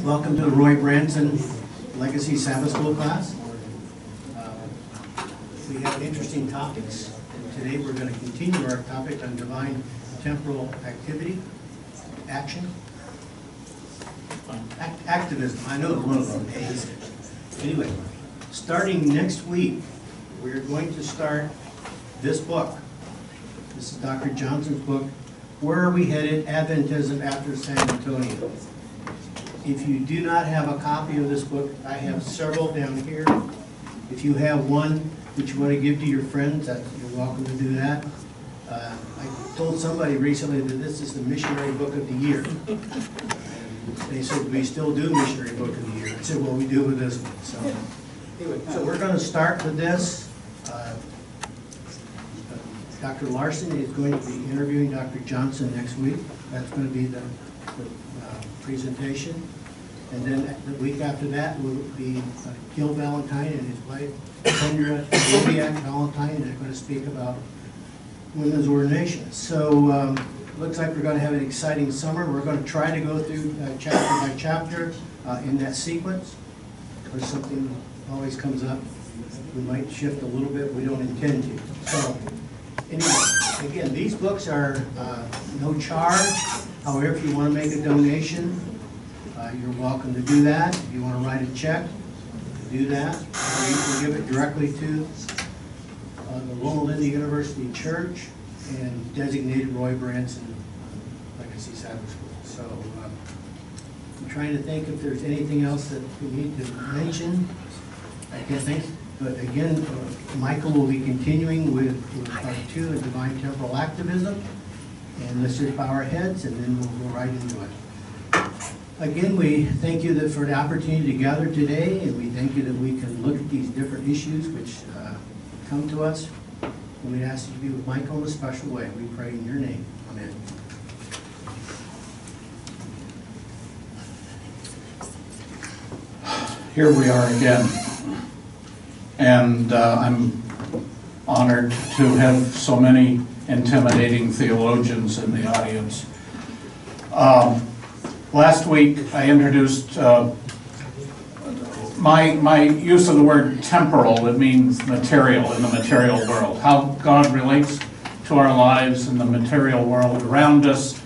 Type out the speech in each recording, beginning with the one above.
Welcome to the Roy Branson Legacy Sabbath School class. We have interesting topics, and today we're going to continue our topic on divine temporal activity, action, activism. I know it's one of them, A's. Anyway, starting next week, we're going to start this book. This is Dr. Johnson's book, Where Are We Headed? Adventism After San Antonio. If you do not have a copy of this book, I have several down here. If you have one that you want to give to your friends, you're welcome to do that. I told somebody recently that this is the missionary book of the year. And they said, we still do missionary book of the year. I said, well, we do with this one. So anyway, so we're going to start with this. Dr. Larson is going to be interviewing Dr. Johnson next week. That's going to be the presentation. And then the week after that will be Gil Valentine and his wife, Kendra Valentine, and they're going to speak about women's ordination. So looks like we're going to have an exciting summer. We're going to try to go through chapter by chapter in that sequence. If something always comes up, we might shift a little bit. We don't intend to. So anyway, again, these books are no charge. However, if you want to make a donation, you're welcome to do that. If you want to write a check, do that. Or you can give it directly to the Loma Linda University Church and designated Roy Branson Legacy Sabbath School. So I'm trying to think if there's anything else that we need to mention. I can't think. But again, Michael will be continuing with part 2 of Divine Temporal Activism. And let's just bow our heads and then we'll go right into it. Again, we thank you for the opportunity to gather today, and we thank you that we can look at these different issues which come to us. And we ask you to be with Michael in a special way. We pray in your name. Amen. Here we are again, and I'm honored to have so many intimidating theologians in the audience. Last week I introduced my use of the word temporal. It means material, in the material world. How God relates to our lives in the material world around us.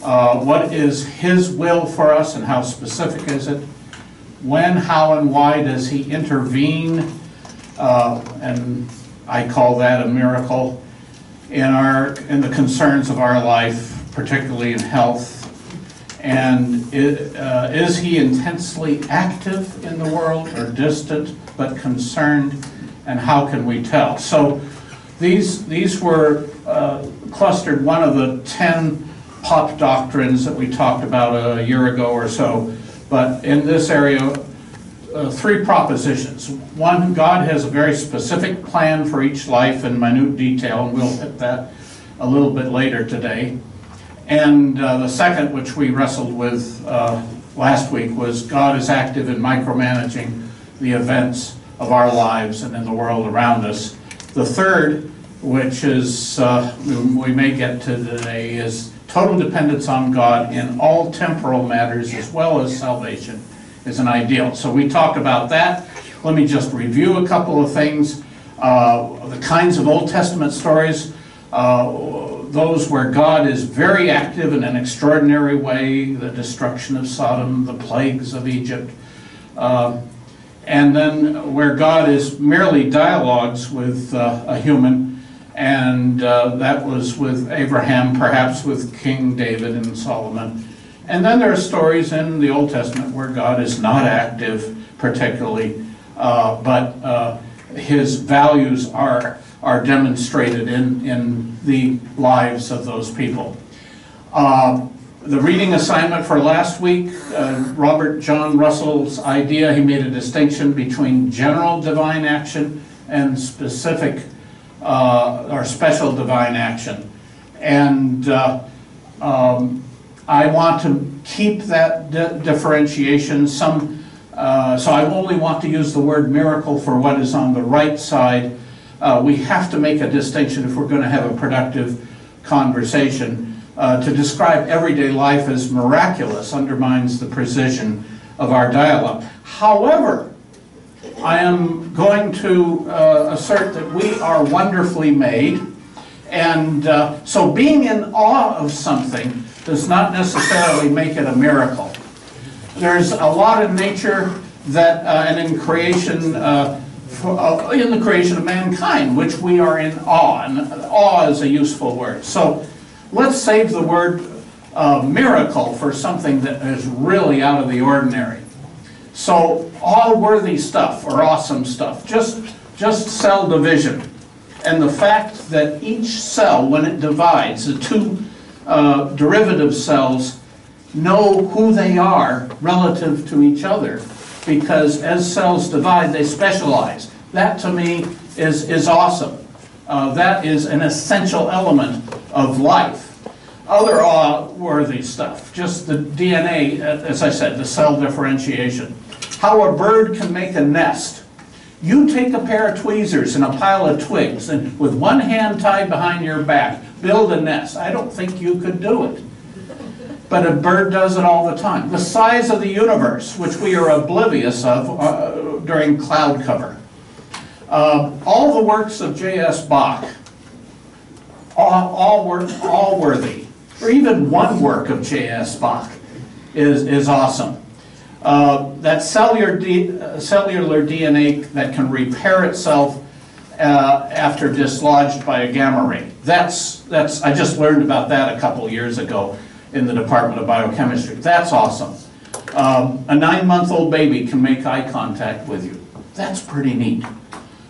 What is His will for us and how specific is it? When, how, and why does He intervene? And I call that a miracle in the concerns of our life, particularly in health. And is He intensely active in the world or distant but concerned, and how can we tell? So these were clustered one of the 10 pop doctrines that we talked about a year ago or so. But in this area, 3 propositions. One, God has a very specific plan for each life in minute detail, and we'll hit that a little bit later today. And the second, which we wrestled with last week, was God is active in micromanaging the events of our lives and in the world around us. The third, which is we may get to today, is total dependence on God in all temporal matters as well as salvation is an ideal. So we talked about that. Let me just review a couple of things. The kinds of Old Testament stories, those where God is very active in an extraordinary way, the destruction of Sodom, the plagues of Egypt, and then where God is merely dialogues with a human, and that was with Abraham, perhaps with King David and Solomon. And then there are stories in the Old Testament where God is not active particularly, but His values are demonstrated in the lives of those people. The reading assignment for last week, Robert John Russell's idea, he made a distinction between general divine action and specific or special divine action. And I want to keep that differentiation. So I only want to use the word miracle for what is on the right side. We have to make a distinction if we're going to have a productive conversation. To describe everyday life as miraculous undermines the precision of our dialogue. However, I am going to assert that we are wonderfully made, and so being in awe of something does not necessarily make it a miracle. There's a lot in nature that, and in creation, in the creation of mankind, which we are in awe, and awe is a useful word. So let's save the word miracle for something that is really out of the ordinary. So all worthy stuff or awesome stuff, just cell division. And the fact that each cell, when it divides, the two derivative cells know who they are relative to each other, because as cells divide, they specialize. That to me is awesome. That is an essential element of life. Other awe-worthy stuff, just the DNA, as I said, the cell differentiation. How a bird can make a nest. You take a pair of tweezers and a pile of twigs, and with one hand tied behind your back, build a nest. I don't think you could do it. But a bird does it all the time. The size of the universe, which we are oblivious of during cloud cover. All the works of J.S. Bach, all worthy. Or even one work of J.S. Bach is awesome. That cellular DNA that can repair itself after dislodged by a gamma ray. I just learned about that a couple years ago in the Department of Biochemistry. That's awesome. A 9-month-old baby can make eye contact with you. That's pretty neat.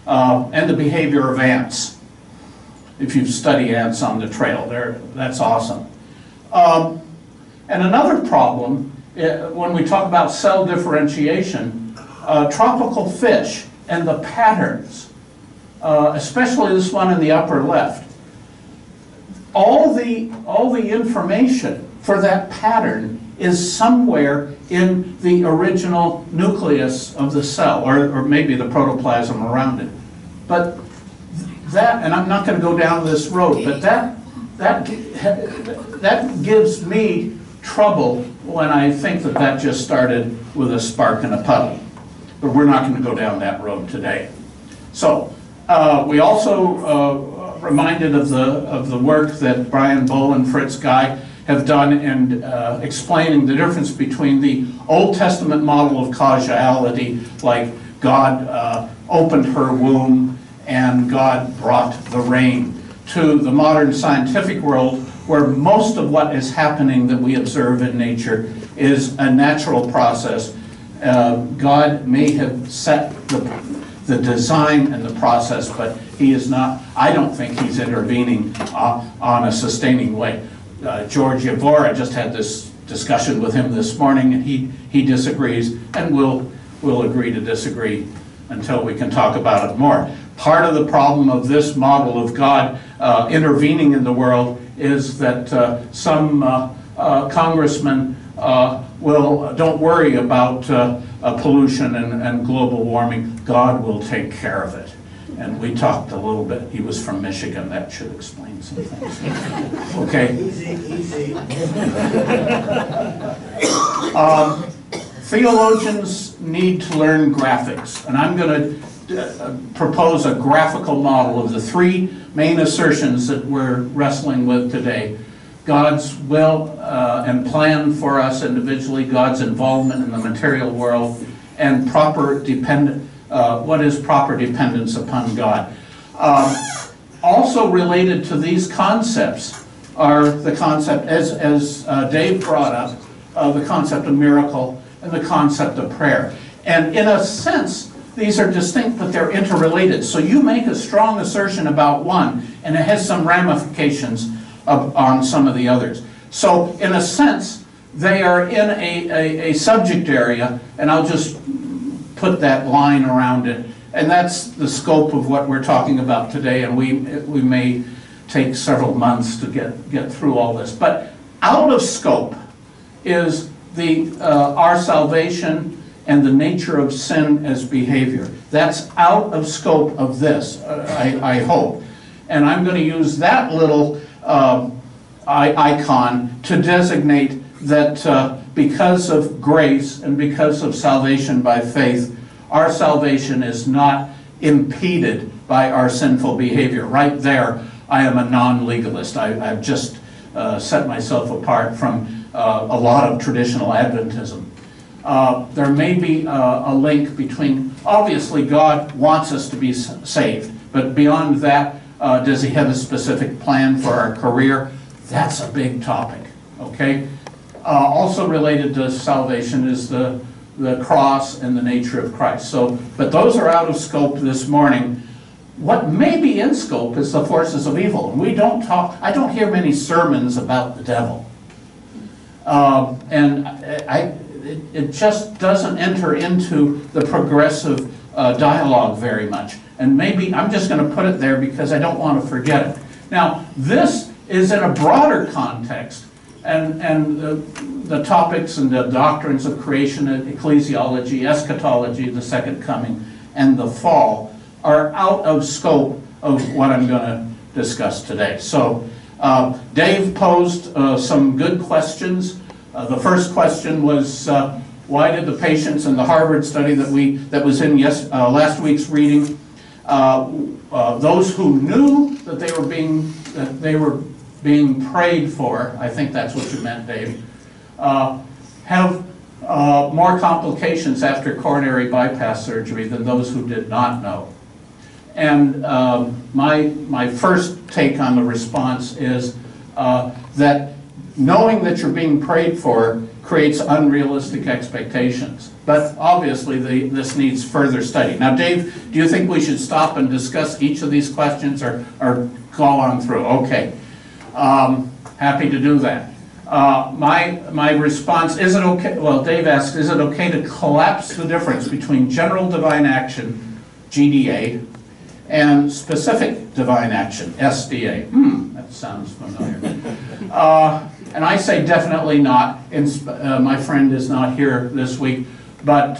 And the behavior of ants. If you study ants on the trail, that's awesome. And another problem, when we talk about cell differentiation, tropical fish and the patterns, especially this one in the upper left, all the information for that pattern is somewhere in the original nucleus of the cell, or maybe the protoplasm around it. But that, and I'm not going to go down this road, but that gives me trouble when I think that just started with a spark in a puddle. But we're not going to go down that road today. So we also reminded of the work that Brian Bull and Fritz Guy have done in explaining the difference between the Old Testament model of causality, like God opened her womb and God brought the rain, to the modern scientific world, where most of what is happening that we observe in nature is a natural process. God may have set the design and the process, but he is not, I don't think he's intervening on a sustaining way. George Yavora, just had this discussion with him this morning, and he disagrees, and we'll agree to disagree until we can talk about it more. Part of the problem of this model of God intervening in the world is that some congressmen don't worry about pollution and global warming. God will take care of it. And we talked a little bit. He was from Michigan. That should explain some things. Okay. Easy. Theologians need to learn graphics, and I'm going to propose a graphical model of the three main assertions that we're wrestling with today. God's will and plan for us individually, God's involvement in the material world, and what is proper dependence upon God. Also related to these concepts are the concept, as Dave brought up, the concept of miracle and the concept of prayer. And in a sense, these are distinct, but they're interrelated. So you make a strong assertion about one, and it has some ramifications on some of the others. So in a sense, they are in a subject area, and I'll just put that line around it. And that's the scope of what we're talking about today, and we may take several months to get through all this. But out of scope is our salvation and the nature of sin as behavior. That's out of scope of this, I hope. And I'm going to use that little icon to designate that because of grace and because of salvation by faith, our salvation is not impeded by our sinful behavior. Right there, I am a non-legalist. I've just set myself apart from a lot of traditional Adventism. There may be a link between, obviously God wants us to be saved, but beyond that, does he have a specific plan for our career? That's a big topic, okay? Also related to salvation is the cross and the nature of Christ. So, but those are out of scope this morning. What may be in scope is the forces of evil. We don't talk, I don't hear many sermons about the devil. It just doesn't enter into the progressive dialogue very much. And maybe, I'm just going to put it there because I don't want to forget it. Now, this is in a broader context, and the topics and the doctrines of creation, ecclesiology, eschatology, the second coming, and the fall are out of scope of what I'm going to discuss today. So, Dave posed some good questions. The first question was, why did the patients in the Harvard study that was in last week's reading, those who knew that they were being prayed for, I think that's what you meant, Dave, have more complications after coronary bypass surgery than those who did not know? And my first take on the response is that knowing that you're being prayed for creates unrealistic expectations. But obviously this needs further study. Now, Dave, do you think we should stop and discuss each of these questions or go on through? Okay. Happy to do that. My response, is it okay, well, Dave asks, is it okay to collapse the difference between general divine action, GDA, and specific divine action, SDA? That sounds familiar. And I say definitely not. My friend is not here this week, but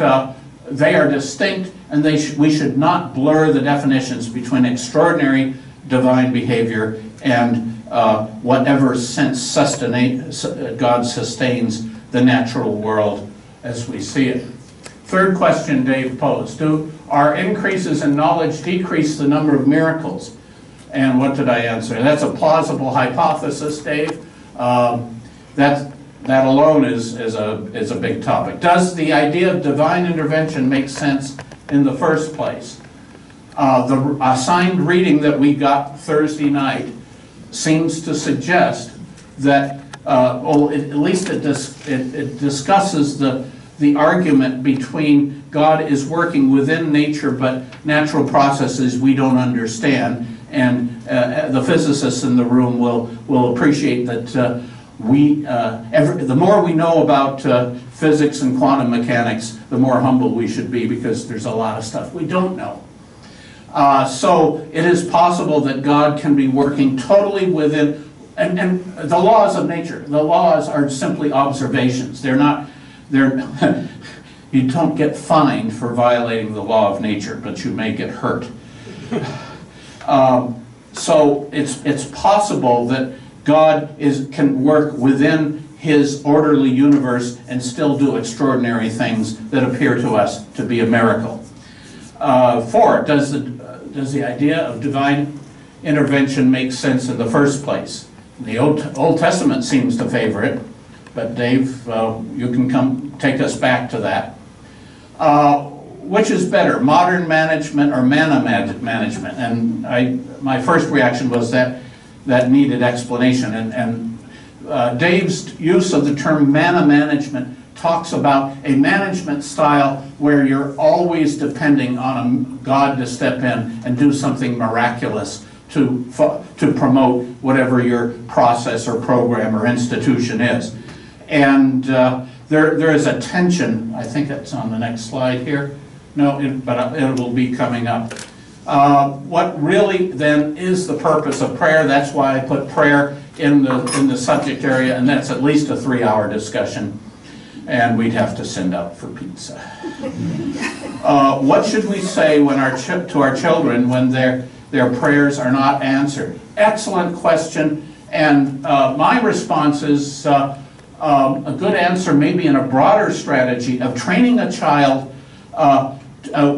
they are distinct, and we should not blur the definitions between extraordinary divine behavior and whatever sense God sustains the natural world as we see it. Third question Dave posed, do our increases in knowledge decrease the number of miracles? And what did I answer? That's a plausible hypothesis, Dave. That alone is a big topic. Does the idea of divine intervention make sense in the first place? The assigned reading that we got Thursday night seems to suggest that, at least it discusses the argument between God is working within nature, but natural processes we don't understand. And the physicists in the room will appreciate that the more we know about physics and quantum mechanics, the more humble we should be, because there's a lot of stuff we don't know. So it is possible that God can be working totally within, and the laws of nature, the laws are simply observations. You don't get fined for violating the law of nature, but you may get hurt. So it's possible that God can work within his orderly universe and still do extraordinary things that appear to us to be a miracle. 4, does the idea of divine intervention make sense in the first place? The Old Testament seems to favor it, but Dave, you can take us back to that. Which is better, modern management or manna management? And my first reaction was that needed explanation. And Dave's use of the term manna management talks about a management style where you're always depending on God to step in and do something miraculous to promote whatever your process or program or institution is. And there is a tension, I think it's on the next slide here. No, but it will be coming up. What really then is the purpose of prayer? That's why I put prayer in the subject area, and that's at least a 3-hour discussion, and we'd have to send out for pizza. What should we say to our children when their prayers are not answered? Excellent question, and my response is a good answer maybe in a broader strategy of training a child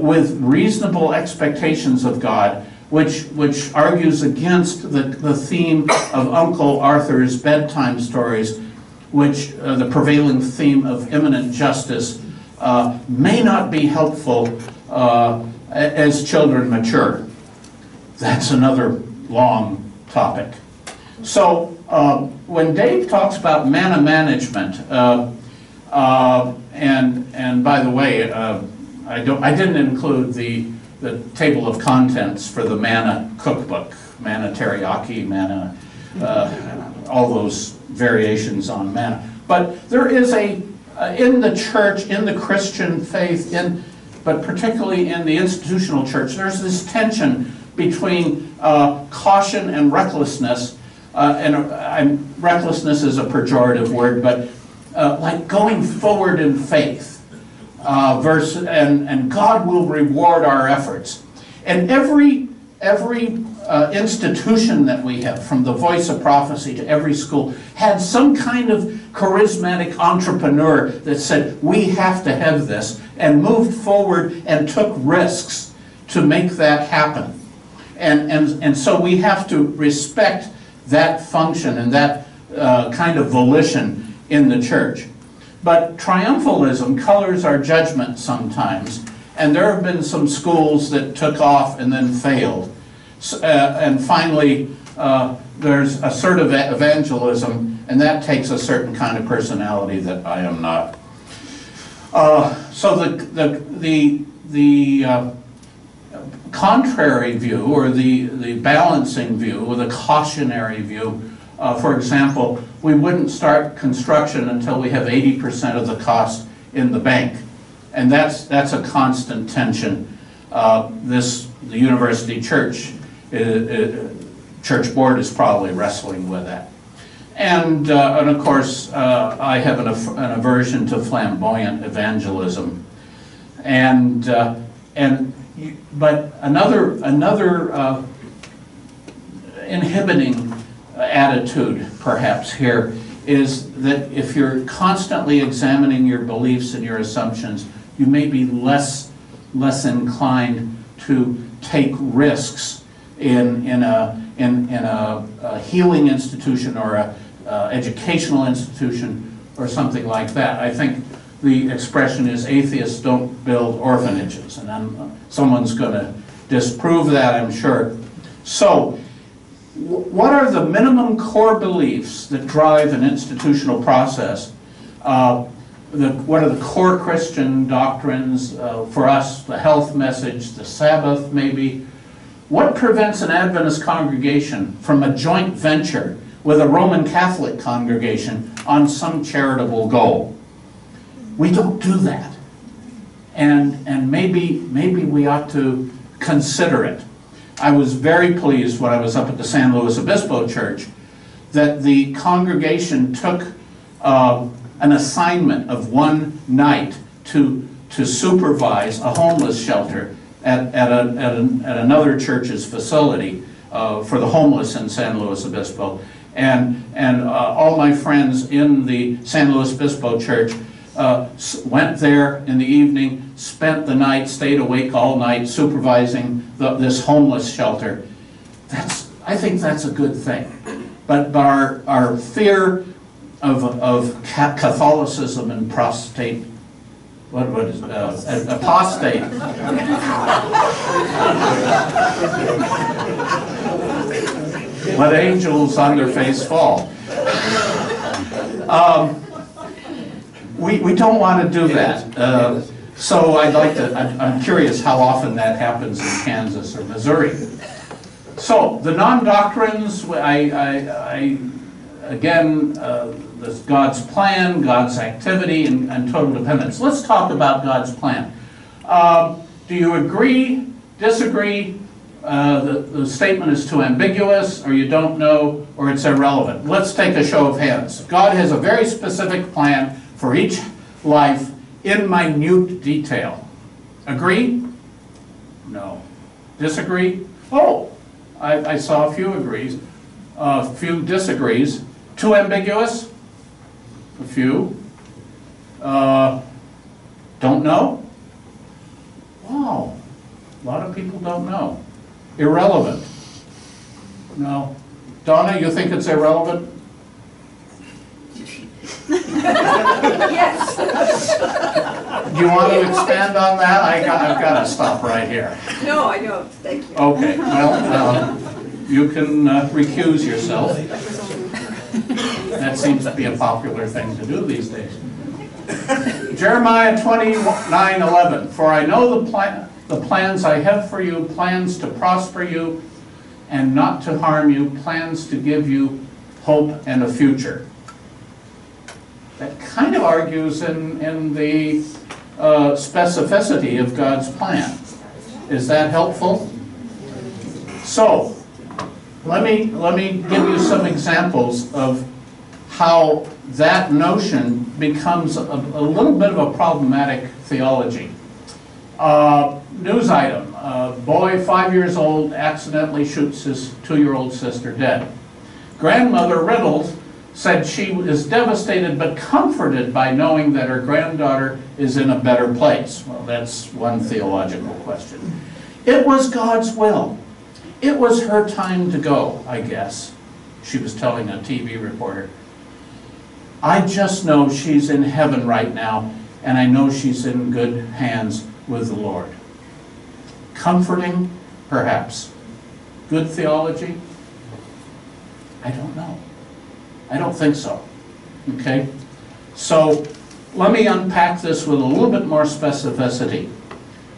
with reasonable expectations of God, which argues against the theme of Uncle Arthur's bedtime stories, which the prevailing theme of imminent justice may not be helpful as children mature. That's another long topic. So when Dave talks about manna management, and by the way, I didn't include the table of contents for the manna cookbook, manna teriyaki, manna, all those variations on manna. But there is in the church, in the Christian faith, but particularly in the institutional church, there's this tension between caution and recklessness. Recklessness is a pejorative word, but like going forward in faith. And God will reward our efforts. And every institution that we have, from the Voice of Prophecy to every school, had some kind of charismatic entrepreneur that said, we have to have this, and moved forward and took risks to make that happen. And so we have to respect that function and that kind of volition in the church. But triumphalism colors our judgment sometimes, and there have been some schools that took off and then failed. And finally, there's assertive evangelism, and that takes a certain kind of personality that I am not. So the contrary view, or the balancing view, or the cautionary view, for example, we wouldn't start construction until we have 80% of the cost in the bank. And that's a constant tension. The university church board is probably wrestling with that. And of course, I have an aversion to flamboyant evangelism. But another inhibiting attitude, perhaps, here is that if you're constantly examining your beliefs and your assumptions, you may be less inclined to take risks in a healing institution or a educational institution or something like that. I think the expression is atheists don't build orphanages, and someone's going to disprove that, I'm sure. So, what are the minimum core beliefs that drive an institutional process? What are the core Christian doctrines? For us, the health message, the Sabbath maybe. What prevents an Adventist congregation from a joint venture with a Roman Catholic congregation on some charitable goal? We don't do that. And maybe we ought to consider it. I was very pleased when I was up at the San Luis Obispo Church that the congregation took an assignment of one night to supervise a homeless shelter at another church's facility for the homeless in San Luis Obispo. And all my friends in the San Luis Obispo Church went there in the evening, spent the night, stayed awake all night supervising this homeless shelter. I think that's a good thing. But our fear of Catholicism and apostate. Let angels on their face fall. We don't want to do that. So I'm curious how often that happens in Kansas or Missouri. So the non-doctrines, again, God's plan, God's activity, and total dependence. Let's talk about God's plan. Do you agree, disagree, the statement is too ambiguous, or you don't know, or it's irrelevant? Let's take a show of hands. God has a very specific plan for each life in minute detail. Agree? No. Disagree? Oh, I saw a few agrees, a few disagrees. Too ambiguous? A few. Don't know? Wow, a lot of people don't know. Irrelevant? No. Donna, you think it's irrelevant? Yes. Do you want to expand on that? I've got to stop right here. No, I don't. Thank you. Okay, well, you can recuse yourself. That seems to be a popular thing to do these days. Jeremiah 29:11. For I know the plans I have for you, plans to prosper you and not to harm you, plans to give you hope and a future. That kind of argues in the specificity of God's plan. Is that helpful? So, let me give you some examples of how that notion becomes a little bit of a problematic theology. News item, boy 5 years old accidentally shoots his 2-year-old sister dead. Grandmother Reynolds said she is devastated but comforted by knowing that her granddaughter is in a better place. Well, that's one theological question. It was God's will. It was her time to go, I guess, she was telling a TV reporter. I just know she's in heaven right now, and I know she's in good hands with the Lord. Comforting, perhaps. Good theology? I don't know. I don't think so. Okay? So, let me unpack this with a little bit more specificity.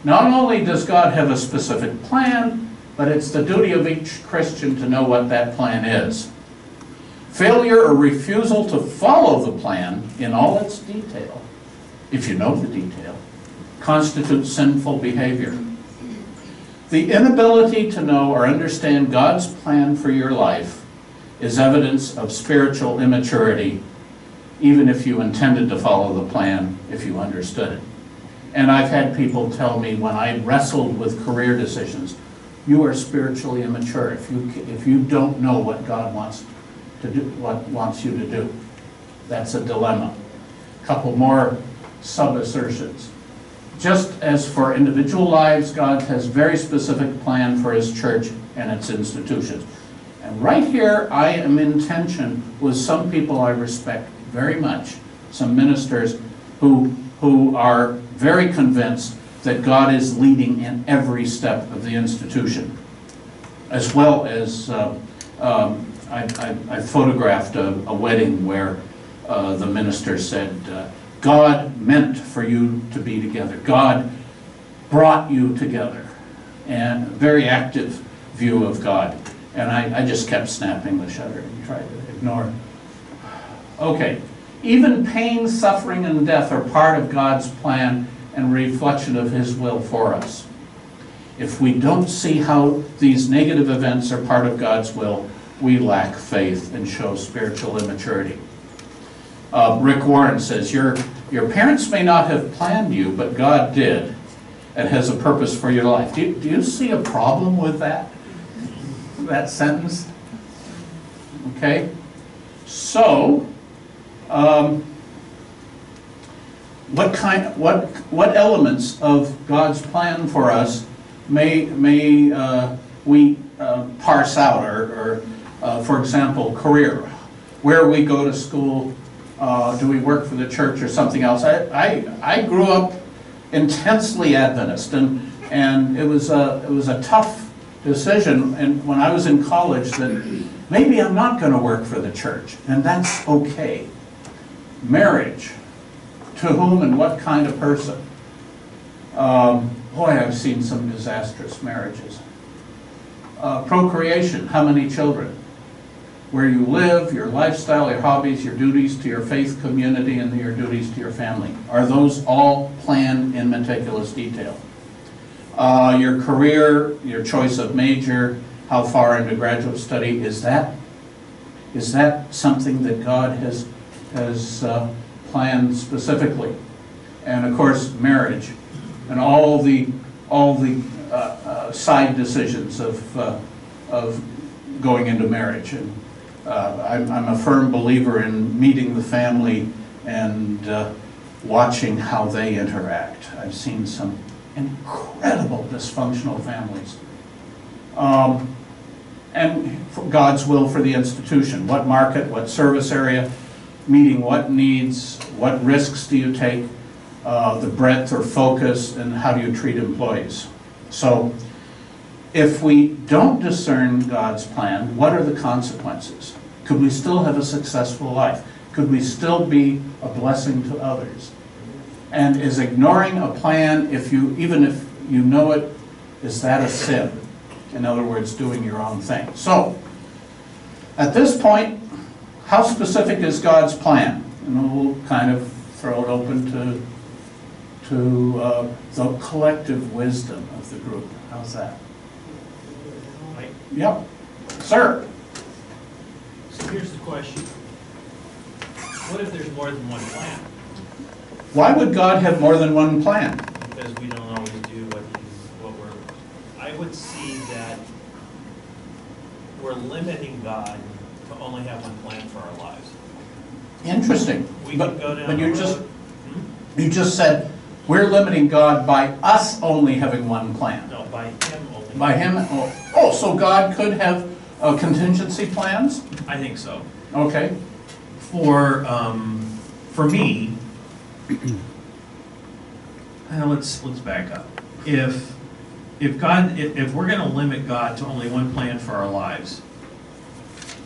Not only does God have a specific plan, but it's the duty of each Christian to know what that plan is. Failure or refusal to follow the plan in all its detail, if you know the detail, constitutes sinful behavior. The inability to know or understand God's plan for your life is evidence of spiritual immaturity, even if you intended to follow the plan, if you understood it. And I've had people tell me when I wrestled with career decisions, you are spiritually immature if you don't know what God wants to do, what wants you to do. That's a dilemma. A couple more sub-assertions. Just as for individual lives, God has a very specific plan for His church and its institutions. And right here, I am in tension with some people I respect very much, some ministers who are very convinced that God is leading in every step of the institution. As well as, I photographed a wedding where the minister said, God meant for you to be together. God brought you together. And very active view of God. And I just kept snapping the shutter and tried to ignore it. Okay. Even pain, suffering, and death are part of God's plan and reflection of His will for us. If we don't see how these negative events are part of God's will, we lack faith and show spiritual immaturity. Rick Warren says, your parents may not have planned you, but God did and has a purpose for your life. Do you see a problem with that sentence? Okay. So, what elements of God's plan for us may we parse out, or for example, career, where we go to school, do we work for the church or something else? I grew up intensely Adventist, and it was a tough decision, and when I was in college, that maybe I'm not going to work for the church, and that's okay. Marriage, to whom and what kind of person? Boy, I've seen some disastrous marriages. Procreation, how many children? Where you live, your lifestyle, your hobbies, your duties to your faith community, and your duties to your family. Are those all planned in meticulous detail? Your career, your choice of major, how far into graduate study, is that something that God has planned specifically? And of course, marriage and all the side decisions of going into marriage. And I'm a firm believer in meeting the family and watching how they interact. I've seen some incredible dysfunctional families. And for God's will for the institution. What market, what service area, meeting what needs, what risks do you take, the breadth or focus, and how do you treat employees. So if we don't discern God's plan, what are the consequences? Could we still have a successful life? Could we still be a blessing to others? And is ignoring a plan, even if you know it, is that a sin? In other words, doing your own thing. So, at this point, how specific is God's plan? And we'll kind of throw it open to the collective wisdom of the group. How's that? Mike? Yep. Sir? So here's the question. What if there's more than one plan? Why would God have more than one plan? Because we don't always do what I would see that we're limiting God to only have one plan for our lives. Interesting. We could go down but the you road. you just said we're limiting God by us only having one plan. No, by Him only. By Him? Oh, so God could have contingency plans? I think so. Okay. For me, let's back up. If we're going to limit God to only one plan for our lives,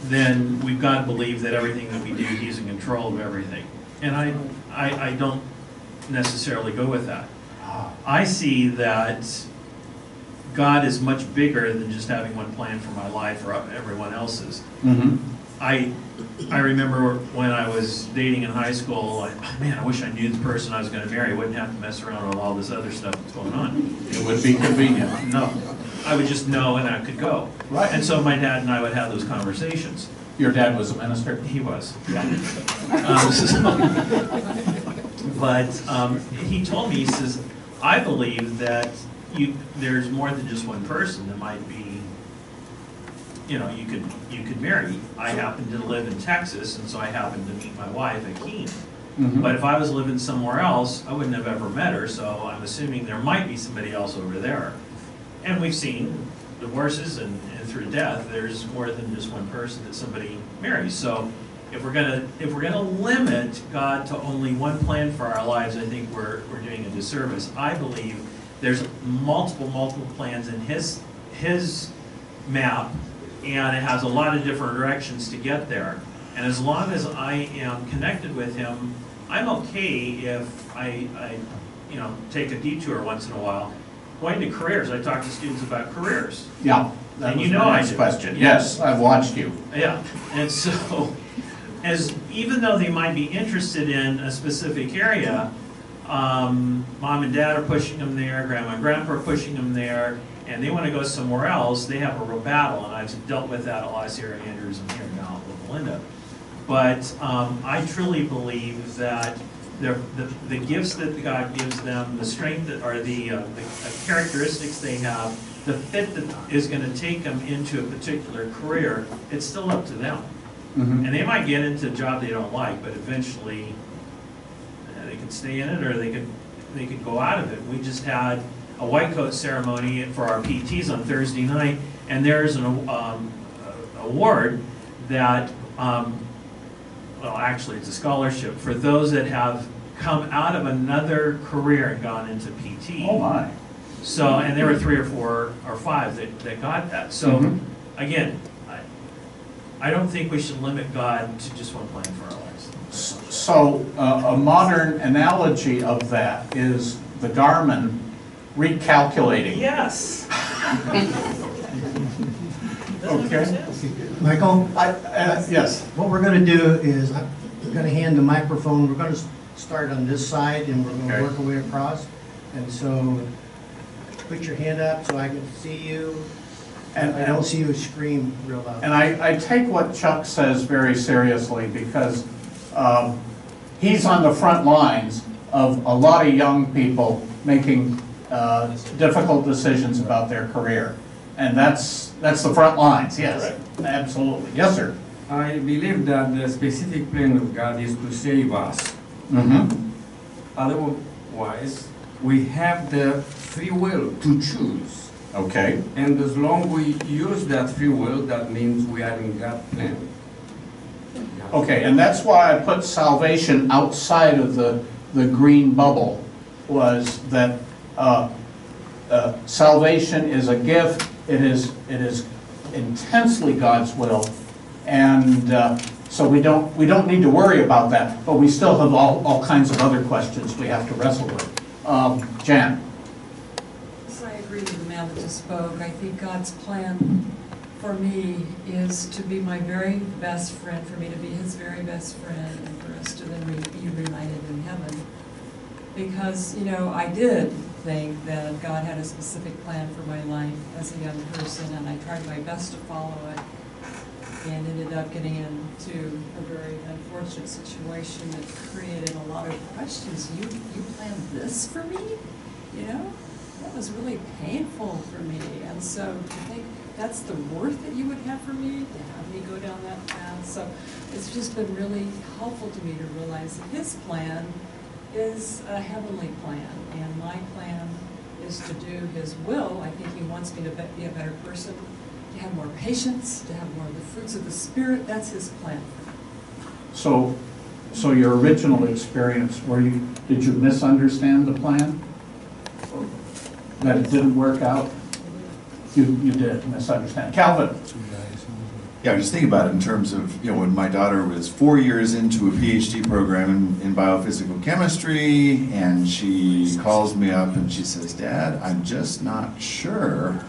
then we've got to believe that everything that we do, He's in control of everything. And I don't necessarily go with that. I see that God is much bigger than just having one plan for my life or everyone else's. Mm-hmm. I remember when I was dating in high school, man, I wish I knew the person I was going to marry. I wouldn't have to mess around with all this other stuff that's going on. It would be convenient. No. I would just know and I could go. Right. And so my dad and I would have those conversations. Your dad was a minister? He was. Yeah. But he told me, he says, I believe that there's more than just one person that might be, you could marry. I happen to live in Texas, and so I happened to meet my wife at Keene. Mm-hmm. But if I was living somewhere else, I wouldn't have ever met her, so I'm assuming there might be somebody else over there. And we've seen divorces and through death, there's more than just one person that somebody marries. So if we're gonna limit God to only one plan for our lives, I think we're doing a disservice. I believe there's multiple plans in His map, and it has a lot of different directions to get there. And as long as I am connected with Him, I'm okay if I take a detour once in a while. Going to careers, I talk to students about careers. Yeah. That And was you know my I next do. question. Yes, I've watched you. Yeah, and so, even though they might be interested in a specific area, mom and dad are pushing them there, grandma and grandpa are pushing them there, and they want to go somewhere else, they have a real battle, and I've dealt with that a lot, Sarah Andrews and here now at Loma Linda. But I truly believe that the gifts that God gives them, the strength that are the characteristics they have, the fit that is going to take them into a particular career, it's still up to them. Mm-hmm. And they might get into a job they don't like, but eventually they could stay in it or they could go out of it. We just had a white coat ceremony for our PTs on Thursday night, and there's an award that, well, actually it's a scholarship for those that have come out of another career and gone into PT. Oh my. So, and there were 3 or 4 or 5 that got that. So, again, I don't think we should limit God to just one plan for our lives. So, a modern analogy of that is the Garmin recalculating. Yes. Okay. Michael? Yes. What we're going to do is, I'm going to hand the microphone, we're going to start on this side and we're going to Okay. work our way across. And so, put your hand up so I can see you. And I don't see you scream real loud. And I take what Chuck says very seriously because he's on the front lines of a lot of young people making difficult decisions about their career. And that's the front lines, yes, absolutely. Yes, sir. I believe that the specific plan of God is to save us Mm-hmm. Otherwise, we have the free will to choose. Okay. And as long we use that free will, that means we are in God's plan. Okay, and that's why I put salvation outside of the green bubble, was that salvation is a gift. It is intensely God's will, and so we don't need to worry about that. But we still have all kinds of other questions we have to wrestle with. Jan. So I agree with the man that just spoke. I think God's plan for me is to be my very best friend, for me to be his very best friend, and for us to then be reunited in heaven. Because, you know, I did think that God had a specific plan for my life as a young person, and I tried my best to follow it, and ended up getting into a very unfortunate situation that created a lot of questions. You planned this for me? You know? That was really painful for me. And so to think that's the worth that you would have for me, to have me go down that path. So it's just been really helpful to me to realize that his plan is a heavenly plan, and my plan is to do his will. I think he wants me to be a better person, to have more patience, to have more of the fruits of the Spirit. That's his plan. So your original experience, did you misunderstand the plan? That it didn't work out? You did misunderstand. Calvin? Yeah, just think about it in terms of, you know, when my daughter was 4 years into a PhD program in biophysical chemistry, and she calls me up and she says, "Dad, I'm just not sure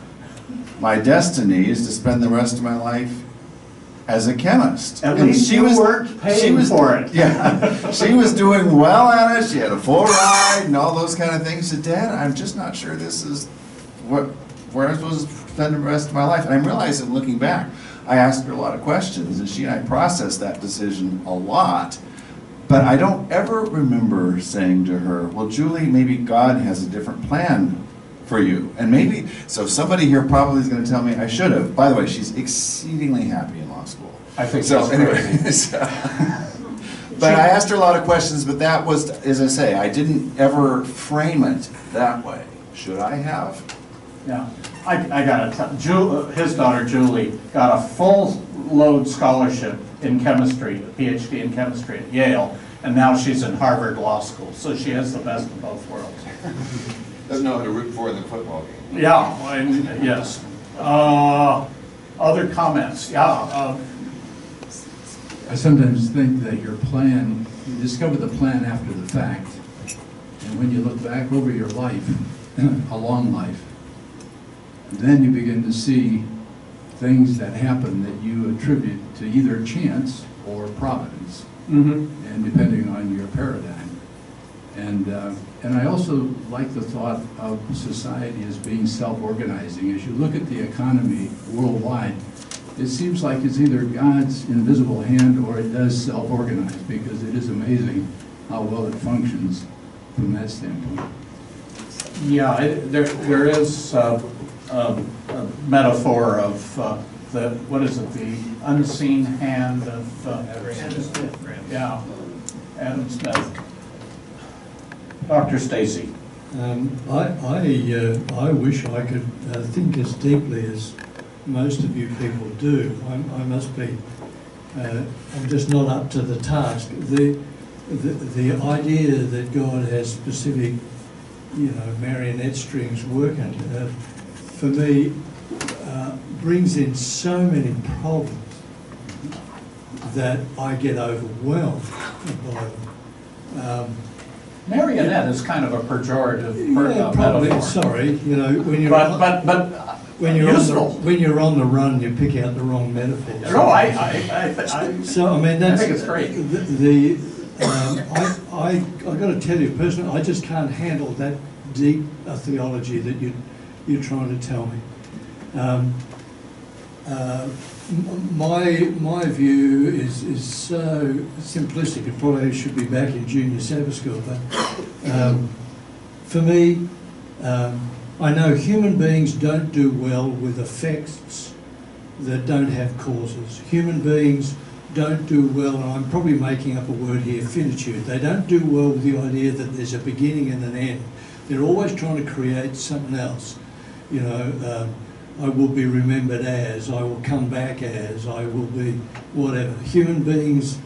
my destiny is to spend the rest of my life as a chemist." At least you weren't paying for it. Yeah, she was doing well at it. She had a full ride and all those kind of things. She said, "Dad, I'm just not sure this is where I'm supposed to spend the rest of my life." And I'm realizing, looking back, I asked her a lot of questions, and she and I processed that decision a lot. But I don't ever remember saying to her, "Well, Julie, maybe God has a different plan for you." And maybe, so somebody here probably is going to tell me I should have. By the way, she's exceedingly happy in law school. I think so. that's Anyways, but I asked her a lot of questions, but that was, as I say, I didn't ever frame it that way. Should I have? Yeah, I got to his daughter Julie got a full load scholarship in chemistry, a PhD in chemistry at Yale, and now she's in Harvard Law School, so she has the best of both worlds. Doesn't know how to root for in the football game. Yeah, yes. Other comments? Yeah. I sometimes think that your plan, you discover the plan after the fact, and when you look back over your life, a long life, then you begin to see things that happen that you attribute to either chance or providence, and depending on your paradigm. And I also like the thought of society as being self-organizing. As you look at the economy worldwide, it seems like it's either God's invisible hand or it does self-organize, because it is amazing how well it functions from that standpoint. Yeah, there is a metaphor of what is it, the unseen hand of Adam Smith. Yeah, Adam Smith. Dr. Stacy. I wish I could think as deeply as most of you people do. I must be. I'm just not up to the task. The idea that God has specific, marionette strings working, for me, brings in so many problems that I get overwhelmed by them. Marionette is kind of a pejorative probably. metaphor. Sorry, when you're when you're on the run, you pick out the wrong metaphors. No, I that's, think it's great. I got to tell you personally, I just can't handle that deep a theology that you're trying to tell me. My view is so simplistic. It probably should be back in junior Sabbath school, but for me, I know human beings don't do well with effects that don't have causes. Human beings don't do well, and I'm probably making up a word here, finitude. They don't do well with the idea that there's a beginning and an end. They're always trying to create something else. You know, I will be remembered as, I will come back as, I will be whatever. Human beings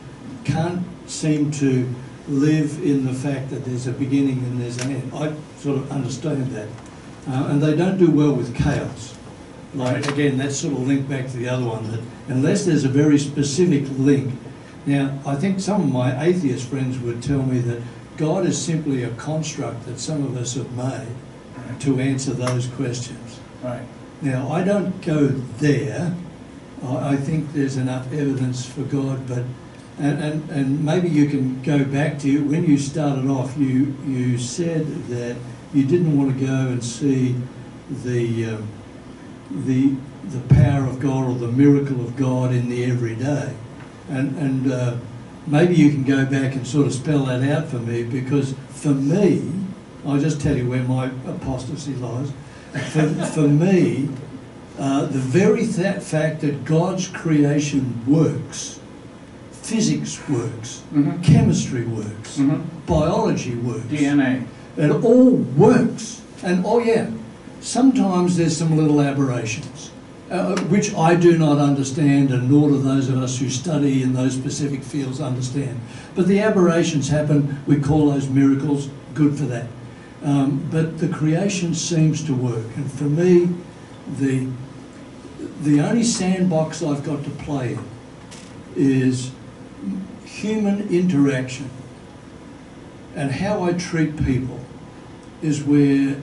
can't seem to live in the fact that there's a beginning and there's an end. I sort of understand that. And they don't do well with chaos. Like, again, that's sort of linked back to the other one, that unless there's a very specific link. Now, I think some of my atheist friends would tell me that God is simply a construct that some of us have made to answer those questions. Right. Now, I don't go there. I think there's enough evidence for God, but and maybe you can go back to when you started off. You said that you didn't want to go and see the power of God or the miracle of God in the everyday, and maybe you can go back and sort of spell that out for me, because for me, I'll just tell you where my apostasy lies. For me, the very fact that God's creation works, physics works, chemistry works, biology works, DNA. It all works. And oh yeah, sometimes there's some little aberrations, which I do not understand, and nor do those of us who study in those specific fields understand. But the aberrations happen, we call those miracles, good for that. But the creation seems to work. And for me, the only sandbox I've got to play in is human interaction, and how I treat people is where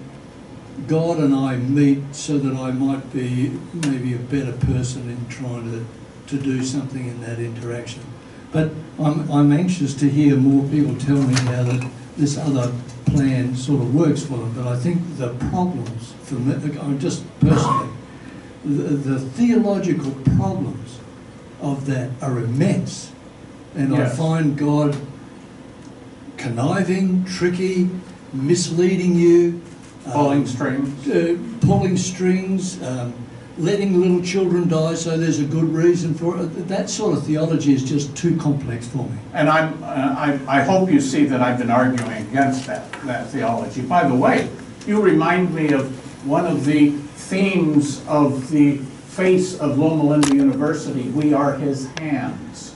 God and I meet, so that I might be maybe a better person in trying to do something in that interaction. But I'm anxious to hear more people tell me how that this other plan sort of works for them. But I think the problems, for me, I'm just personally, the theological problems of that are immense. And Yes. I find God conniving, tricky, misleading you, Pulling strings. Letting little children die so there's a good reason for it. That sort of theology is just too complex for me. And I hope you see that I've been arguing against that theology. By the way, you remind me of one of the themes of the face of Loma Linda University. We are his hands.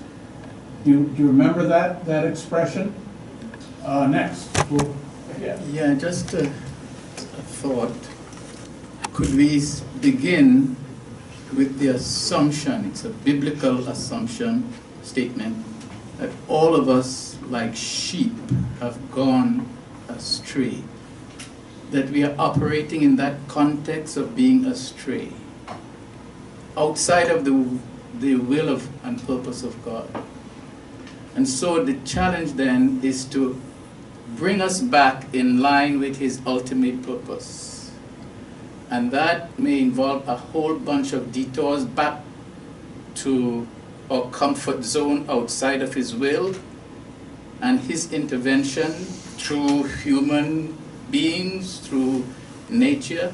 Do you remember that expression? Next. Yeah, just a thought. Could we begin with the assumption, it's a biblical assumption, statement, that all of us, like sheep, have gone astray? That we are operating in that context of being astray, outside of the will of and purpose of God. And so the challenge then is to bring us back in line with his ultimate purpose. And that may involve a whole bunch of detours back to our comfort zone outside of his will and his intervention through human beings, through nature,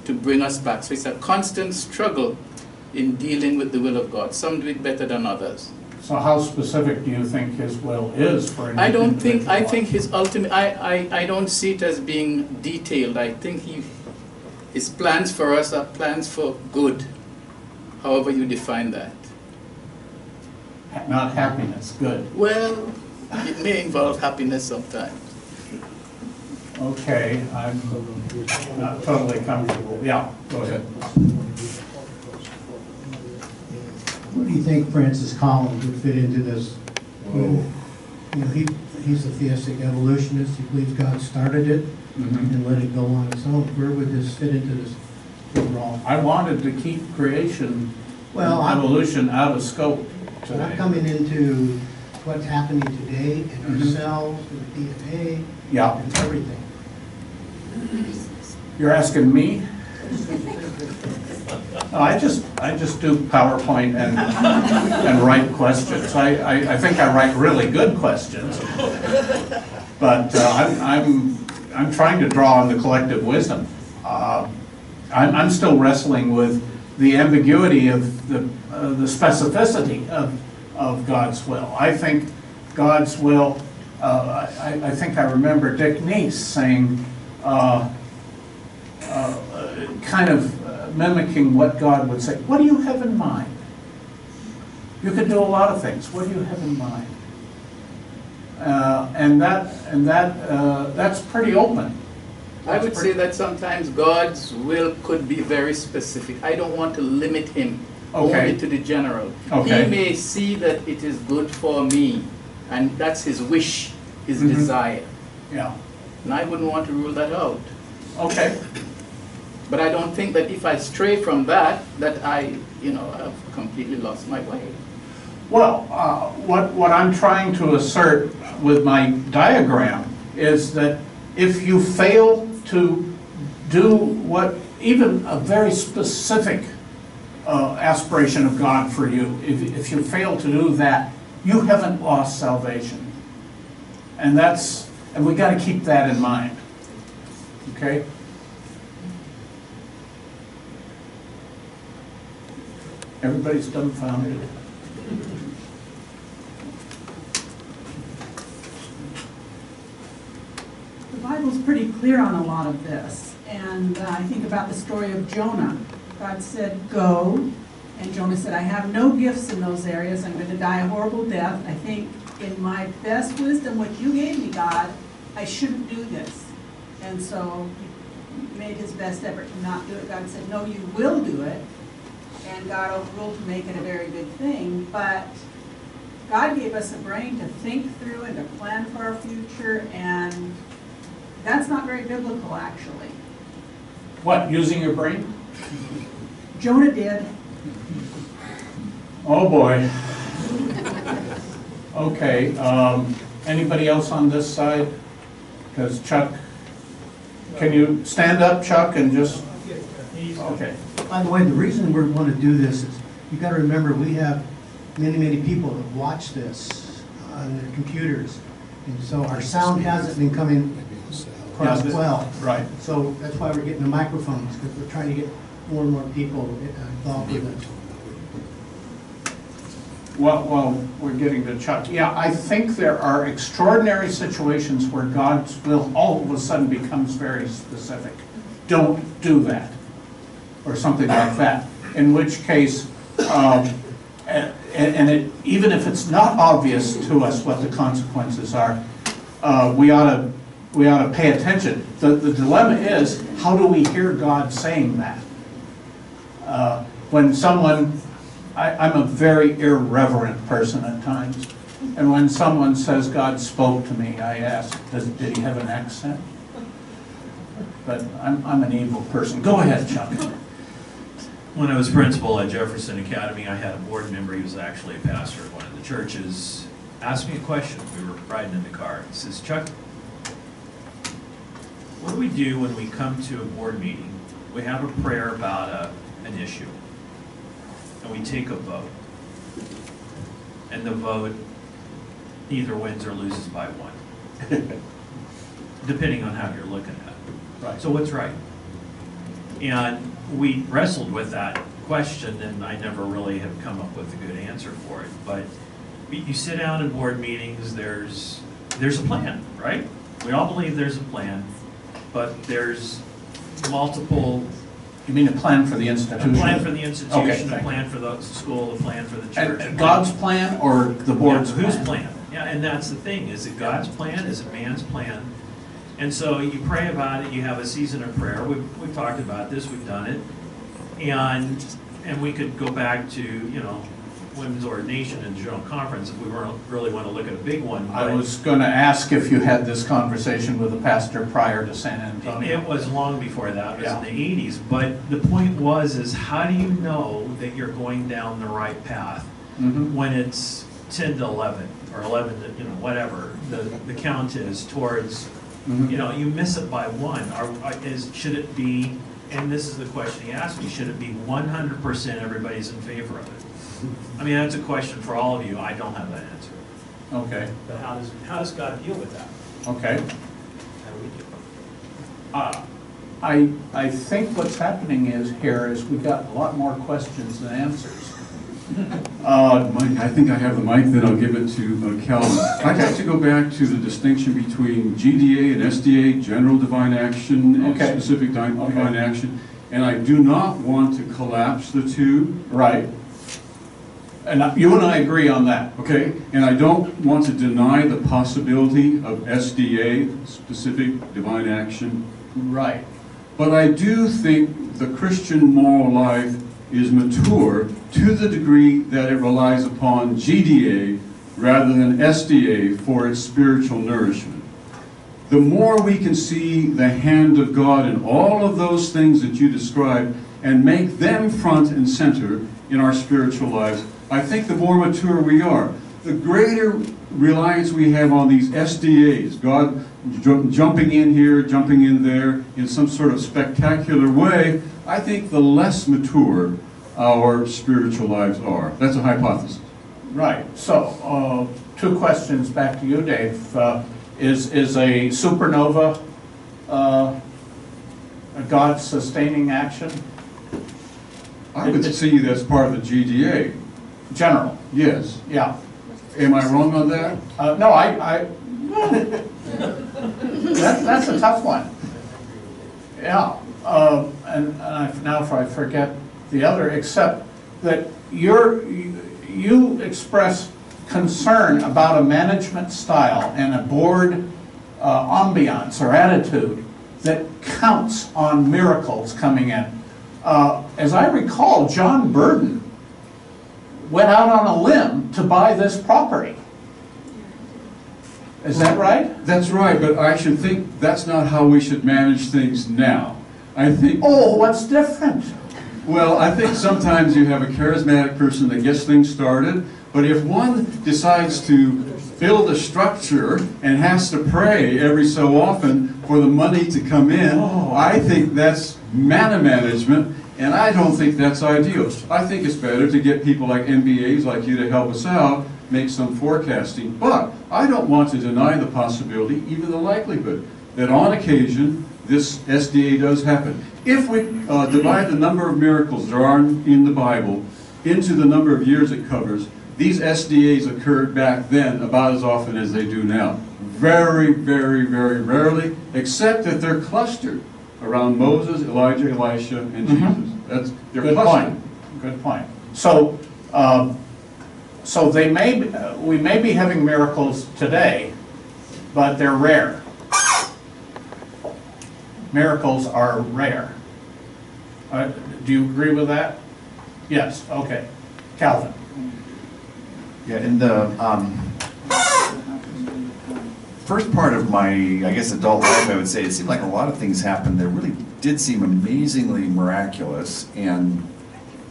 to bring us back. So it's a constant struggle in dealing with the will of God. Some do it better than others. So how specific do you think his will is for an I think individual? his ultimate, I don't see it as being detailed. I think his plans for us are plans for good, however you define that. Not happiness, good. Well, it may involve happiness sometimes. Okay, I'm not totally comfortable. Yeah, go ahead. What do you think Francis Collins would fit into this? You know, he's a theistic evolutionist. He believes God started it and let it go on its own. Where would this fit into this overall? I wanted to keep creation, evolution out of scope today. I'm coming into what's happening today in ourselves, in DNA, and everything. You're asking me? No, I just do PowerPoint and write questions. I think I write really good questions, but I'm trying to draw on the collective wisdom. I'm still wrestling with the ambiguity of the specificity of God's will. I think God's will, I think I remember Dick Neese saying, kind of mimicking what God would say. What do you have in mind? You could do a lot of things. What do you have in mind? That's pretty open. I would say that sometimes God's will could be very specific. I don't want to limit him only to the general. Okay. He may see that it is good for me, and that's his wish, his desire. Yeah. And I wouldn't want to rule that out. Okay. But I don't think that if I stray from that, that I, have completely lost my way. Well, what I'm trying to assert with my diagram is that if you fail to do what even a very specific aspiration of God for you, if you fail to do that, you haven't lost salvation. And we got to keep that in mind. Okay? Everybody's dumbfounded. The Bible's pretty clear on a lot of this. And I think about the story of Jonah. God said, go. And Jonah said, I have no gifts in those areas. I'm going to die a horrible death. I think in my best wisdom, what you gave me, God, I shouldn't do this. And so he made his best effort to not do it. God said, no, you will do it. And God overruled to make it a very good thing. But God gave us a brain to think through and to plan for our future, and that's not very biblical, actually. What, using your brain? Jonah did. Oh, boy. Okay, anybody else on this side? Because Chuck, can you stand up, Chuck, and just, okay. By the way, the reason we want to do this is, you've got to remember, we have many people that watch this on their computers. And so our sound hasn't been coming across well. Right. So that's why we're getting the microphones, because we're trying to get more and more people involved with it. Well, we're getting to Chuck. Yeah, I think there are extraordinary situations where God's will all of a sudden becomes very specific. Don't do that, or something like that. In which case, even if it's not obvious to us what the consequences are, we ought to pay attention. The dilemma is, how do we hear God saying that? When someone, I'm a very irreverent person at times, and when someone says God spoke to me, I ask, did he have an accent? But I'm an evil person. Go ahead, Chuck. When I was principal at Jefferson Academy, I had a board member, he was actually a pastor at one of the churches, asked me a question. We were riding in the car. He says, Chuck, what do we do when we come to a board meeting? We have a prayer about an issue, and we take a vote. And the vote either wins or loses by one, depending on how you're looking at it. Right. So what's right? And we wrestled with that question, and I never really have come up with a good answer for it. But you sit down in board meetings, there's a plan, right? We all believe there's a plan, but there's multiple. You mean a plan for the institution? A plan for the institution, Okay, a plan for the school, a plan for the church. And God's plan or the board's whose plan? plan? Yeah, and that's the thing. Is it God's plan? Is it man's plan? And so you pray about it, you have a season of prayer. We've talked about this, we've done it. And we could go back to, women's ordination and general conference if we really want to look at a big one. I was going to ask if you had this conversation with the pastor prior to San Antonio. It was long before that, it was in the 80s. But the point is how do you know that you're going down the right path when it's 10 to 11 or 11 to, whatever the count is towards, you miss it by one. Should it be, and this is the question he asked me, should it be 100% everybody's in favor of it? I mean, that's a question for all of you. I don't have that answer. Okay. But how does God deal with that? Okay. How do we do it? I think what's happening is we got a lot more questions than answers. Mike, I think I have the mic, then I'll give it to Calvin. I'd like to go back to the distinction between GDA and SDA, general divine action and specific divine action, and I do not want to collapse the two. Right. And you and I agree on that. Okay, and I don't want to deny the possibility of SDA, specific divine action. Right. But I do think the Christian moral life is mature to the degree that it relies upon GDA rather than SDA for its spiritual nourishment. The more we can see the hand of God in all of those things that you described and make them front and center in our spiritual lives, I think the more mature we are. The greater reliance we have on these SDAs, God jumping in here, jumping in there, in some sort of spectacular way, I think the less mature our spiritual lives are. That's a hypothesis. Right. So, two questions back to you, Dave. Is a supernova a God-sustaining action? I would see that's part of the GDA. General. Yes. Yeah. Am I wrong on that? No, that's a tough one. Yeah. Now if I forget the other, except that you express concern about a management style and a board ambiance or attitude that counts on miracles coming in. As I recall, John Burden went out on a limb to buy this property. Is that right? That's right, but I should think that's not how we should manage things now. I think... Oh, what's different? Well, I think sometimes you have a charismatic person that gets things started, but if one decides to build a structure and has to pray every so often for the money to come in, I think that's mana management, and I don't think that's ideal. I think it's better to get people like MBAs like you to help us out, make some forecasting, but I don't want to deny the possibility, even the likelihood, that on occasion this SDA does happen. If we divide the number of miracles there are in the Bible into the number of years it covers, these SDAs occurred back then about as often as they do now. Very, very, very rarely, except that they're clustered around Moses, Elijah, Elisha, and Jesus. They're good clustered. Point. Good point. So, we may be having miracles today, but they're rare. Miracles are rare. Do you agree with that? Yes. Okay. Calvin. Yeah, in the first part of my, I guess, adult life, I would say it seemed like a lot of things happened that really did seem amazingly miraculous. And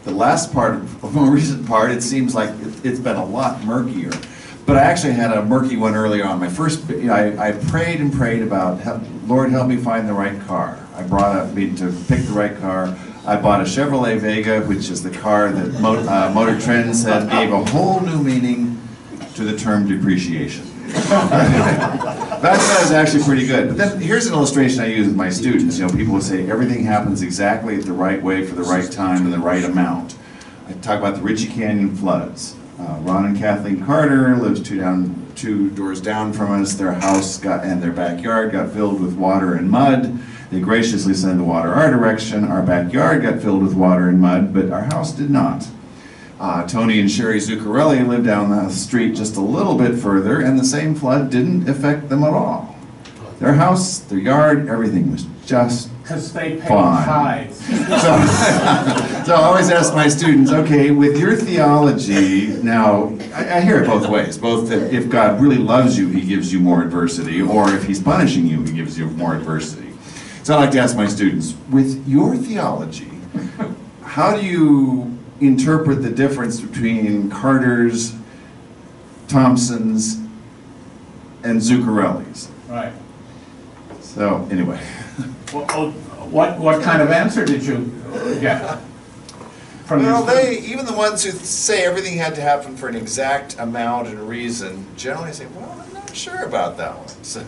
the last part, the more recent part, it seems like it's been a lot murkier. But I actually had a murky one earlier on. My first, I prayed and prayed about, Lord, help me find the right car. I brought up me to pick the right car. I bought a Chevrolet Vega, which is the car that Motor Trend said gave a whole new meaning to the term depreciation. That was actually pretty good. But then here's an illustration I use with my students. You know, people will say everything happens exactly at the right way for the right time and the right amount. I talk about the Ritchie Canyon floods. Ron and Kathleen Carter lives two doors down from us. Their house and their backyard got filled with water and mud. They graciously sent the water our direction. Our backyard got filled with water and mud, but our house did not. Tony and Sherry Zuccarelli lived down the street just a little bit further, and the same flood didn't affect them at all. Their house, their yard, everything was just because they pay fine. tithes. So I always ask my students, okay, with your theology, now, I hear it both ways. Both that if God really loves you, he gives you more adversity, or if he's punishing you, he gives you more adversity. So I like to ask my students, with your theology, how do you interpret the difference between Carter's, Thompson's, and Zuccarelli's? Right. So anyway. What kind of answer did you get? Well, even the ones who say everything had to happen for an exact amount and reason, generally say, well, I'm not not sure about that one, so.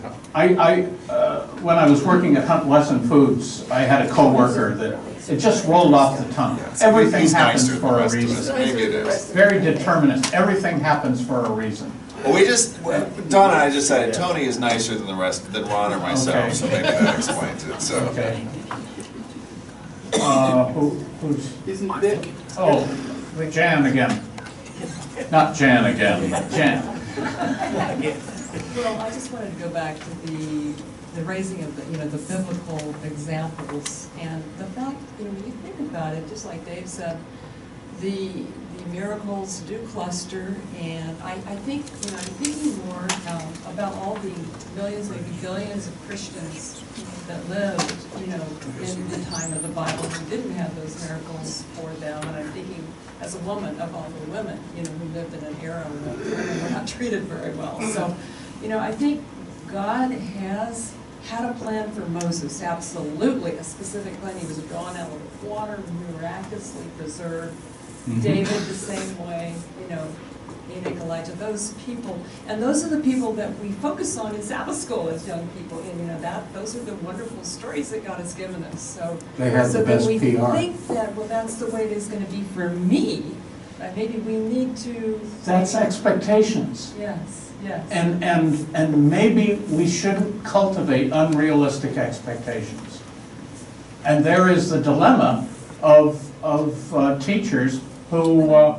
When I was working at Hunt Wesson Foods, I had a coworker that it just rolled off the tongue. Everything He's happens nicer than the for a rest of us. reason. Maybe it is. Very determinist. Everything happens for a reason. Well, Don and I just decided Tony is nicer than the rest, than Ron or myself, Okay. so maybe that explains it, so. Okay. Who's? Oh, Jan again. Not Jan again, Jan. Well, I just wanted to go back to the raising of the biblical examples, and the fact, when you think about it, just like Dave said, the miracles do cluster, and I think, I'm thinking more about all the millions, maybe billions of Christians that lived, in the time of the Bible who didn't have those miracles for them, and I'm thinking, as a woman, of all the women, who lived in an era when women were not treated very well. So, I think God has had a plan for Moses, absolutely, a specific plan. He was drawn out of the water, miraculously preserved. David the same way, Enoch, Elijah, those people. And those are the people that we focus on in Sabbath school as young people. And those are the wonderful stories that God has given us. So, They have the best we PR. think that, well, that's the way it is going to be for me. Maybe we need to... That's expectations. Yes, yes. And maybe we shouldn't cultivate unrealistic expectations. And there is the dilemma of teachers who are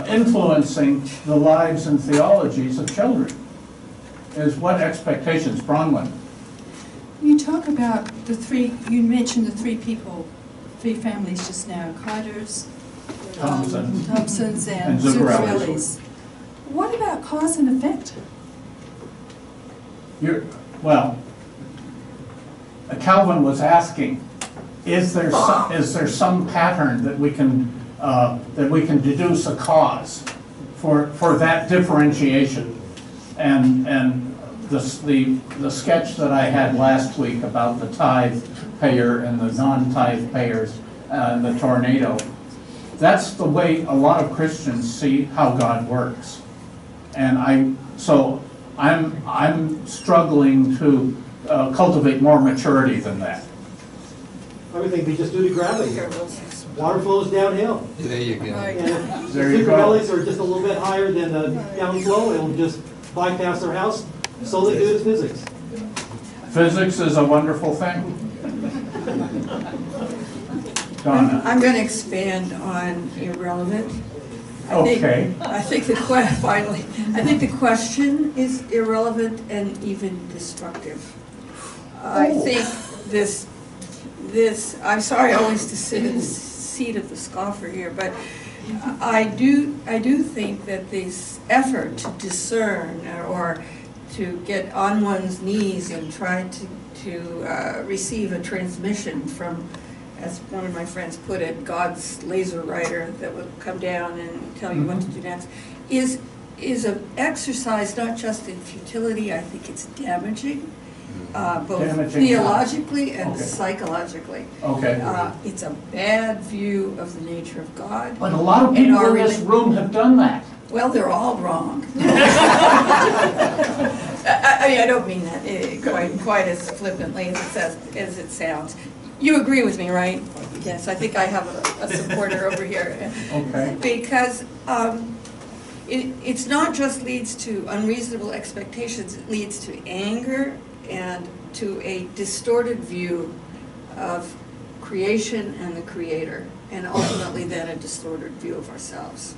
influencing the lives and theologies of children. Is what expectations, Bronwyn? You talk about you mentioned the three families just now, Carter's, Thompsons, and Zuccarelli's. What about cause and effect? Calvin was asking, is there some pattern that we can deduce a cause for that differentiation? And the sketch that I had last week about the tithe payer and the non-tithe payers and the tornado, that's the way a lot of Christians see how God works. And I'm struggling to cultivate more maturity than that. I would think we just do the gravity. Water flows downhill. There you go. And if There the you go. valleys are just a little bit higher than the downflow, it'll just bypass their house, solely due to physics. Physics is a wonderful thing. Donna. I'm going to expand on irrelevant. Okay. I think the question is irrelevant and even destructive. I think this, I'm sorry always to sit in the seat of the scoffer here, but I do think that this effort to discern or to get on one's knees and try to receive a transmission from, as one of my friends put it, God's laser writer that will come down and tell you what to do next, is an exercise not just in futility. I think it's damaging, both theologically and psychologically. Okay. It's a bad view of the nature of God. But a lot of people in this room have done that. Well, they're all wrong. I don't mean that quite as flippantly as it sounds. You agree with me, right? Yes, I think I have a supporter over here. Okay. Because it's not just leads to unreasonable expectations, it leads to anger and to a distorted view of creation and the Creator, and ultimately then a distorted view of ourselves.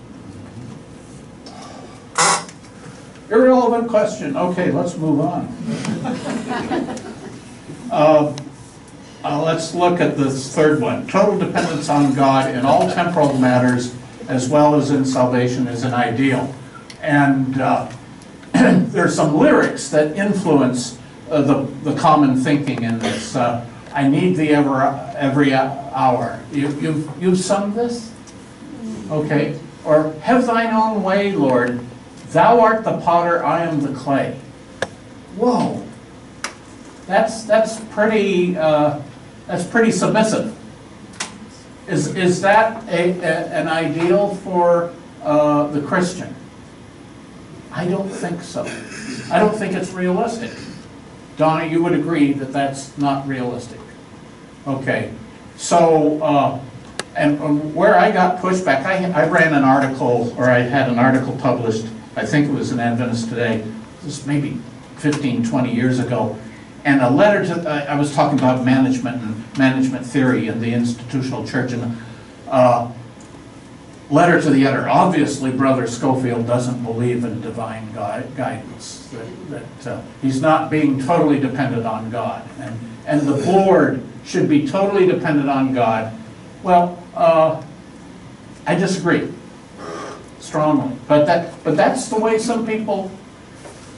Irrelevant question. Okay, let's move on. Let's look at this third one. Total dependence on God in all temporal matters as well as in salvation is an ideal. And there's some lyrics that influence the common thinking in this. I need thee every hour. You've sung this? Okay. Or have thine own way, Lord. Thou art the potter, I am the clay. Whoa. That's pretty submissive. Is that an ideal for the Christian? I don't think so. I don't think it's realistic. Donna, you would agree that that's not realistic. Okay, so, and where I got pushback, I ran an article, or I had an article published, I think it was in Adventist Today, this maybe 15, 20 years ago, and a letter to, I was talking about management and management theory in the institutional church, and letter to the editor. Obviously, Brother Scofield doesn't believe in divine guidance, that he's not being totally dependent on God, and the board should be totally dependent on God. Well, I disagree strongly, but that's the way some people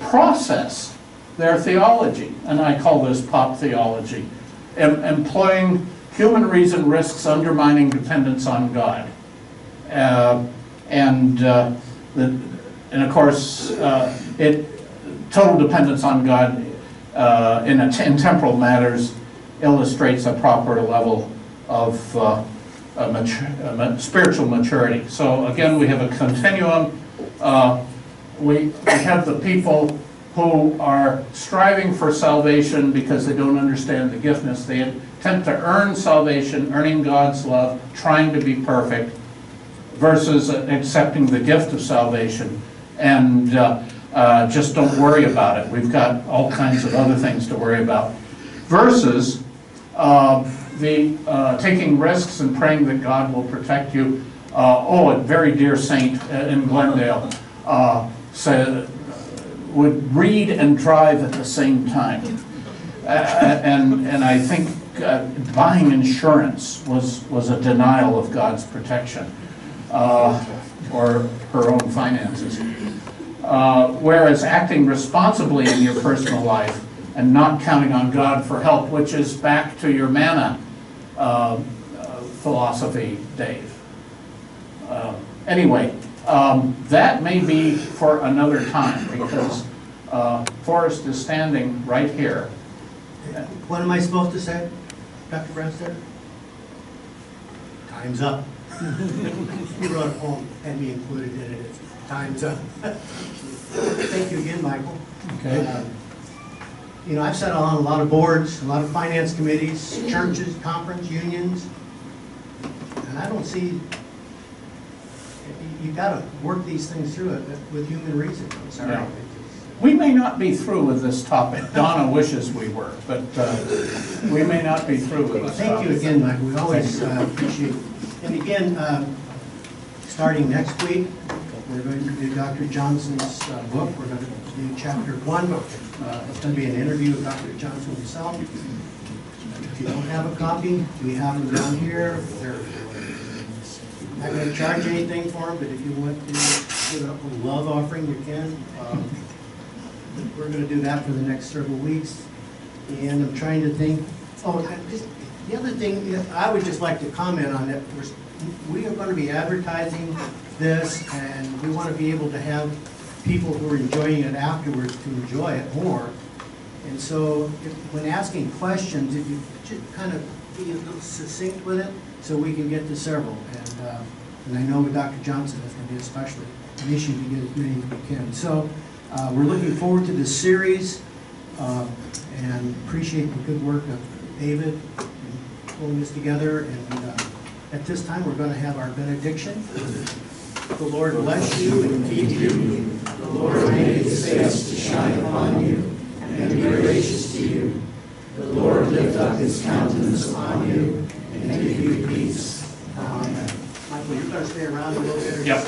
process their theology, and I call this pop theology, employing human reason risks undermining dependence on God. And of course, total dependence on God in temporal matters illustrates a proper level of spiritual maturity. So again, we have a continuum. We have the people who are striving for salvation because they don't understand the giftness. They attempt to earn salvation, earning God's love, trying to be perfect, versus accepting the gift of salvation and just don't worry about it. We've got all kinds of other things to worry about. Versus taking risks and praying that God will protect you. A very dear saint in Glendale said, would read and drive at the same time. And I think buying insurance was a denial of God's protection. Or her own finances. Whereas acting responsibly in your personal life and not counting on God for help, which is back to your manna philosophy, Dave. Anyway, that may be for another time because Forrest is standing right here. What am I supposed to say, Dr. Branson? Time's up. He wrote a poem, had me included in it. It's Time's Up. Thank you again, Michael. Okay. You know, I've sat on a lot of boards, a lot of finance committees, churches, conference, unions, and I don't see, you've got to work these things through it with human reason. I'm sorry. Yeah. We may not be through with this topic. Donna wishes we were, but we may not be through with this topic. Thank you again, Michael. We always appreciate it. And again, starting next week, we're going to do Dr. Johnson's book. We're going to do chapter 1. It's going to be an interview with Dr. Johnson himself. If you don't have a copy, we have them down here. They're not going to charge anything for them, but if you want to give a love offering, you can. We're going to do that for the next several weeks. And I'm trying to think, the other thing, I would just like to comment on that. We are going to be advertising this, and we want to be able to have people who are enjoying it afterwards to enjoy it more. And so when asking questions, if you just kind of be a little succinct with it so we can get to several. And I know with Dr. Johnson, it's going to be especially an issue to get as many as we can. So we're looking forward to this series and appreciate the good work of David in pulling this together. And at this time, we're going to have our benediction. The Lord bless you and keep you. The Lord make his face to shine upon you and be gracious to you. The Lord lift up his countenance upon you and give you peace. Amen. Michael, you're going to stay around a little bit? Yep.